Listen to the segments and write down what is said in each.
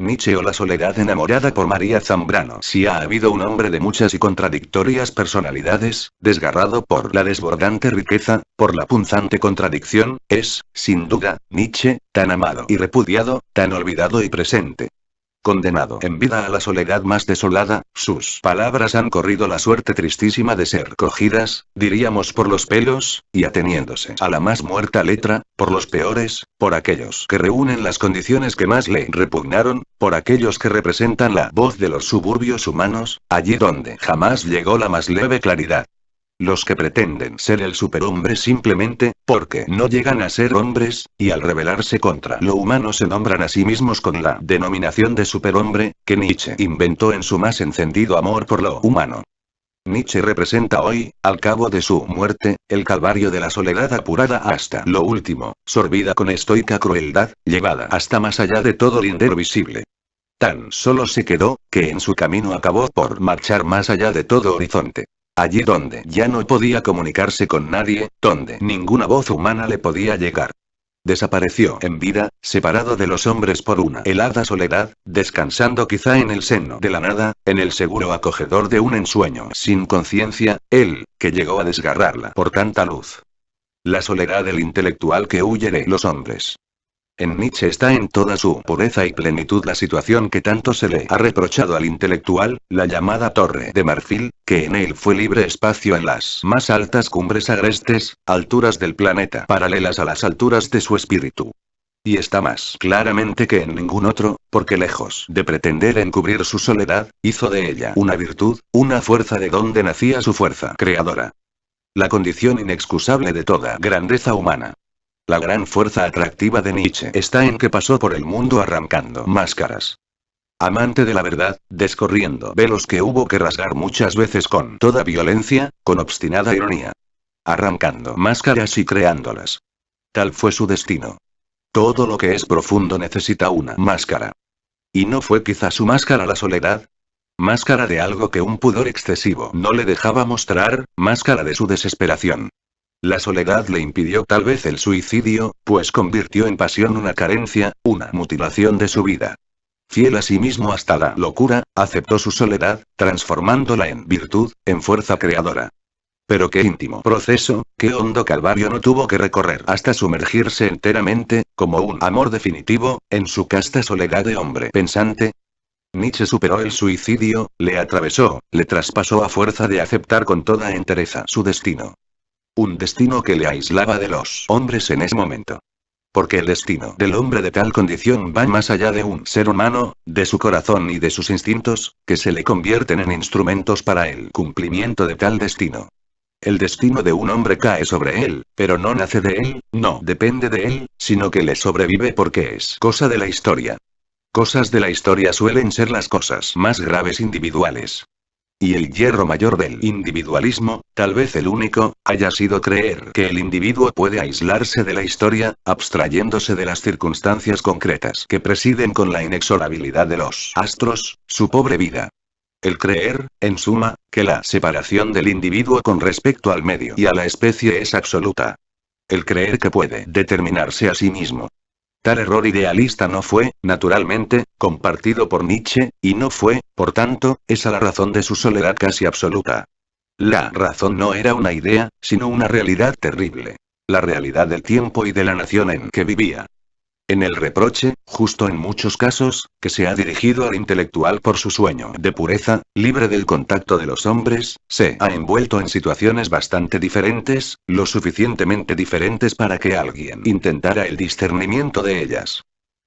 Nietzsche o la soledad enamorada por María Zambrano. Si ha habido un hombre de muchas y contradictorias personalidades, desgarrado por la desbordante riqueza, por la punzante contradicción, es, sin duda, Nietzsche, tan amado y repudiado, tan olvidado y presente. Condenado en vida a la soledad más desolada, sus palabras han corrido la suerte tristísima de ser cogidas, diríamos por los pelos, y ateniéndose a la más muerta letra, por los peores, por aquellos que reúnen las condiciones que más le repugnaron, por aquellos que representan la voz de los suburbios humanos, allí donde jamás llegó la más leve claridad. Los que pretenden ser el superhombre simplemente, porque no llegan a ser hombres, y al rebelarse contra lo humano se nombran a sí mismos con la denominación de superhombre, que Nietzsche inventó en su más encendido amor por lo humano. Nietzsche representa hoy, al cabo de su muerte, el calvario de la soledad apurada hasta lo último, sorbida con estoica crueldad, llevada hasta más allá de todo lindero visible. Tan solo se quedó, que en su camino acabó por marchar más allá de todo horizonte. Allí donde ya no podía comunicarse con nadie, donde ninguna voz humana le podía llegar. Desapareció en vida, separado de los hombres por una helada soledad, descansando quizá en el seno de la nada, en el seguro acogedor de un ensueño sin conciencia, él, que llegó a desgarrarla por tanta luz. La soledad del intelectual que huye de los hombres. En Nietzsche está en toda su pureza y plenitud la situación que tanto se le ha reprochado al intelectual, la llamada Torre de Marfil, que en él fue libre espacio en las más altas cumbres agrestes, alturas del planeta paralelas a las alturas de su espíritu. Y está más claramente que en ningún otro, porque lejos de pretender encubrir su soledad, hizo de ella una virtud, una fuerza de donde nacía su fuerza creadora. La condición inexcusable de toda grandeza humana. La gran fuerza atractiva de Nietzsche está en que pasó por el mundo arrancando máscaras. Amante de la verdad, descorriendo velos que hubo que rasgar muchas veces con toda violencia, con obstinada ironía. Arrancando máscaras y creándolas. Tal fue su destino. Todo lo que es profundo necesita una máscara. ¿Y no fue quizá su máscara la soledad? Máscara de algo que un pudor excesivo no le dejaba mostrar, máscara de su desesperación. La soledad le impidió tal vez el suicidio, pues convirtió en pasión una carencia, una mutilación de su vida. Fiel a sí mismo hasta la locura, aceptó su soledad, transformándola en virtud, en fuerza creadora. Pero qué íntimo proceso, qué hondo calvario no tuvo que recorrer hasta sumergirse enteramente, como un amor definitivo, en su casta soledad de hombre pensante. Nietzsche superó el suicidio, le atravesó, le traspasó a fuerza de aceptar con toda entereza su destino. Un destino que le aislaba de los hombres en ese momento. Porque el destino del hombre de tal condición va más allá de un ser humano, de su corazón y de sus instintos, que se le convierten en instrumentos para el cumplimiento de tal destino. El destino de un hombre cae sobre él, pero no nace de él, no depende de él, sino que le sobrevive porque es cosa de la historia. Cosas de la historia suelen ser las cosas más graves individuales. Y el hierro mayor del individualismo, tal vez el único, haya sido creer que el individuo puede aislarse de la historia, abstrayéndose de las circunstancias concretas que presiden con la inexorabilidad de los astros, su pobre vida. El creer, en suma, que la separación del individuo con respecto al medio y a la especie es absoluta. El creer que puede determinarse a sí mismo. Tal error idealista no fue, naturalmente, compartido por Nietzsche, y no fue, por tanto, esa la razón de su soledad casi absoluta. La razón no era una idea, sino una realidad terrible. La realidad del tiempo y de la nación en que vivía. En el reproche, justo en muchos casos, que se ha dirigido al intelectual por su sueño de pureza, libre del contacto de los hombres, se ha envuelto en situaciones bastante diferentes, lo suficientemente diferentes para que alguien intentara el discernimiento de ellas.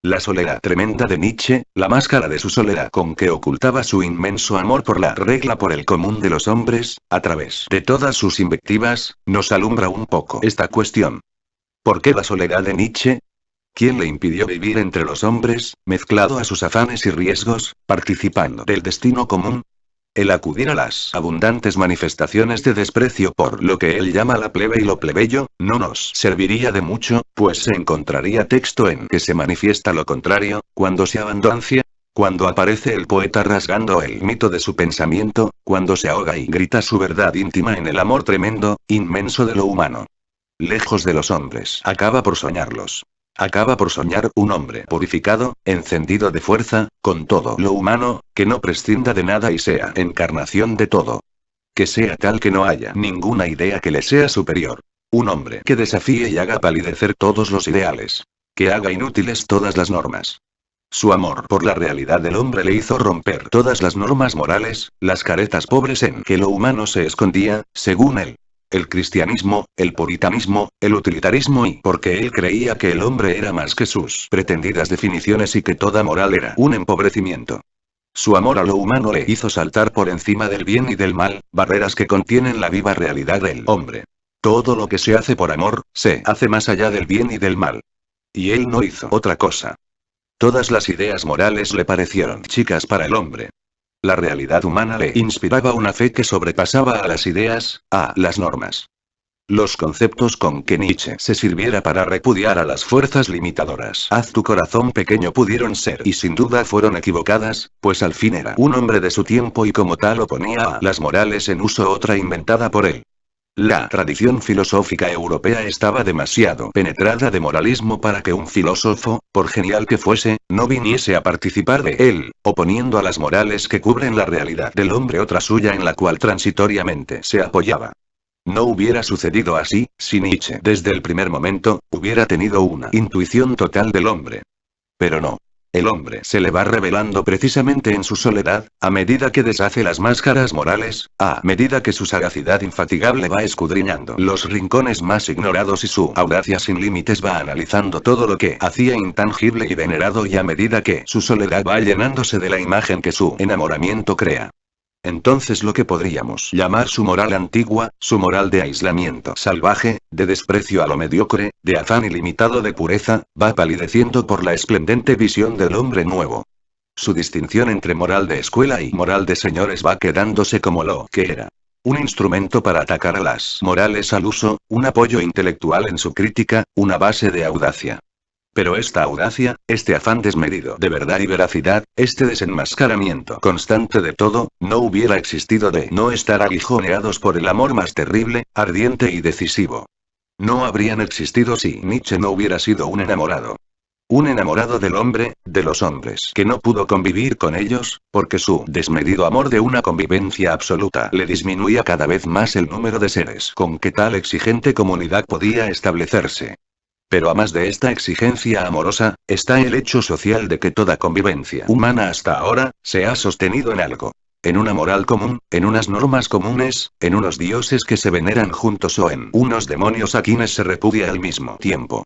La soledad tremenda de Nietzsche, la máscara de su soledad con que ocultaba su inmenso amor por la regla por el común de los hombres, a través de todas sus invectivas, nos alumbra un poco esta cuestión. ¿Por qué la soledad de Nietzsche? ¿Quién le impidió vivir entre los hombres, mezclado a sus afanes y riesgos, participando del destino común? El acudir a las abundantes manifestaciones de desprecio por lo que él llama la plebe y lo plebeyo, no nos serviría de mucho, pues se encontraría texto en que se manifiesta lo contrario, cuando se abandoncia, cuando aparece el poeta rasgando el mito de su pensamiento, cuando se ahoga y grita su verdad íntima en el amor tremendo, inmenso de lo humano. Lejos de los hombres, acaba por soñarlos. Acaba por soñar un hombre purificado, encendido de fuerza, con todo lo humano, que no prescinda de nada y sea encarnación de todo. Que sea tal que no haya ninguna idea que le sea superior. Un hombre que desafíe y haga palidecer todos los ideales. Que haga inútiles todas las normas. Su amor por la realidad del hombre le hizo romper todas las normas morales, las caretas pobres en que lo humano se escondía, según él. El cristianismo, el puritanismo, el utilitarismo y porque él creía que el hombre era más que sus pretendidas definiciones y que toda moral era un empobrecimiento. Su amor a lo humano le hizo saltar por encima del bien y del mal, barreras que contienen la viva realidad del hombre. Todo lo que se hace por amor, se hace más allá del bien y del mal. Y él no hizo otra cosa. Todas las ideas morales le parecieron chicas para el hombre. La realidad humana le inspiraba una fe que sobrepasaba a las ideas, a las normas. Los conceptos con que Nietzsche se sirviera para repudiar a las fuerzas limitadoras. Haz tu corazón pequeño pudieron ser y sin duda fueron equivocadas, pues al fin era un hombre de su tiempo y como tal oponía a las morales en uso otra inventada por él. La tradición filosófica europea estaba demasiado penetrada de moralismo para que un filósofo, por genial que fuese, no viniese a participar de él, oponiendo a las morales que cubren la realidad del hombre otra suya en la cual transitoriamente se apoyaba. No hubiera sucedido así, si Nietzsche desde el primer momento, hubiera tenido una intuición total del hombre. Pero no. El hombre se le va revelando precisamente en su soledad, a medida que deshace las máscaras morales, a medida que su sagacidad infatigable va escudriñando los rincones más ignorados y su audacia sin límites va analizando todo lo que hacía intangible y venerado y a medida que su soledad va llenándose de la imagen que su enamoramiento crea. Entonces lo que podríamos llamar su moral antigua, su moral de aislamiento salvaje, de desprecio a lo mediocre, de afán ilimitado de pureza, va palideciendo por la esplendente visión del hombre nuevo. Su distinción entre moral de escuela y moral de señores va quedándose como lo que era. Un instrumento para atacar a las morales al uso, un apoyo intelectual en su crítica, una base de audacia. Pero esta audacia, este afán desmedido de verdad y veracidad, este desenmascaramiento constante de todo, no hubiera existido de no estar aguijoneados por el amor más terrible, ardiente y decisivo. No habrían existido si Nietzsche no hubiera sido un enamorado. Un enamorado del hombre, de los hombres que no pudo convivir con ellos, porque su desmedido amor de una convivencia absoluta le disminuía cada vez más el número de seres con que tal exigente comunidad podía establecerse. Pero a más de esta exigencia amorosa, está el hecho social de que toda convivencia humana hasta ahora, se ha sostenido en algo. En una moral común, en unas normas comunes, en unos dioses que se veneran juntos o en unos demonios a quienes se repudia al mismo tiempo.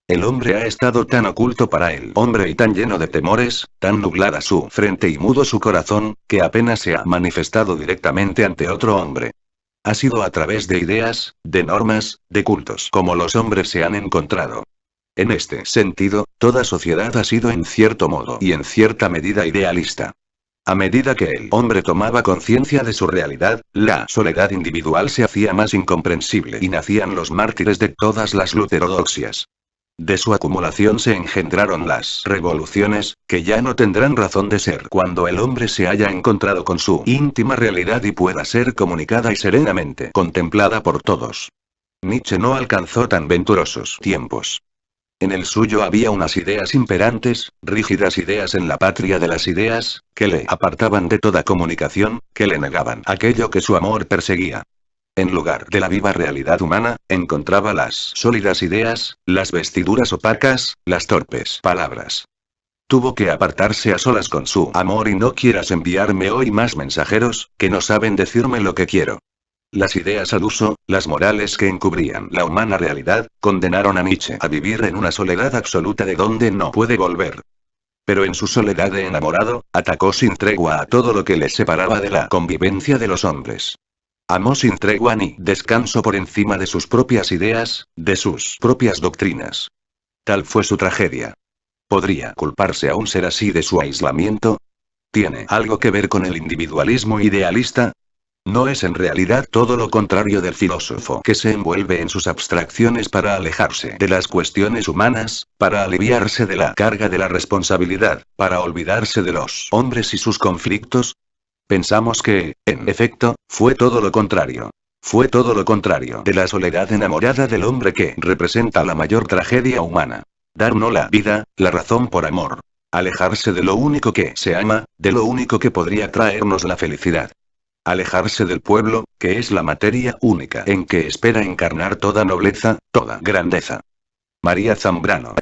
El hombre ha estado tan oculto para el hombre y tan lleno de temores, tan nublada su frente y mudo su corazón, que apenas se ha manifestado directamente ante otro hombre. Ha sido a través de ideas, de normas, de cultos como los hombres se han encontrado. En este sentido, toda sociedad ha sido en cierto modo y en cierta medida idealista. A medida que el hombre tomaba conciencia de su realidad, la soledad individual se hacía más incomprensible y nacían los mártires de todas las luterodoxias. De su acumulación se engendraron las revoluciones, que ya no tendrán razón de ser cuando el hombre se haya encontrado con su íntima realidad y pueda ser comunicada y serenamente contemplada por todos. Nietzsche no alcanzó tan venturosos tiempos. En el suyo había unas ideas imperantes, rígidas ideas en la patria de las ideas, que le apartaban de toda comunicación, que le negaban aquello que su amor perseguía. En lugar de la viva realidad humana, encontraba las sólidas ideas, las vestiduras opacas, las torpes palabras. Tuvo que apartarse a solas con su amor y no quieras enviarme hoy más mensajeros, que no saben decirme lo que quiero. Las ideas al uso, las morales que encubrían la humana realidad, condenaron a Nietzsche a vivir en una soledad absoluta de donde no puede volver. Pero en su soledad de enamorado, atacó sin tregua a todo lo que le separaba de la convivencia de los hombres. Amó sin tregua ni descanso por encima de sus propias ideas, de sus propias doctrinas. Tal fue su tragedia. ¿Podría culparse a un ser así de su aislamiento? ¿Tiene algo que ver con el individualismo idealista? ¿No es en realidad todo lo contrario del filósofo que se envuelve en sus abstracciones para alejarse de las cuestiones humanas, para aliviarse de la carga de la responsabilidad, para olvidarse de los hombres y sus conflictos? Pensamos que, en efecto, fue todo lo contrario. Fue todo lo contrario de la soledad enamorada del hombre que representa la mayor tragedia humana. Dar no la vida, la razón por amor. Alejarse de lo único que se ama, de lo único que podría traernos la felicidad. Alejarse del pueblo, que es la materia única en que espera encarnar toda nobleza, toda grandeza. María Zambrano.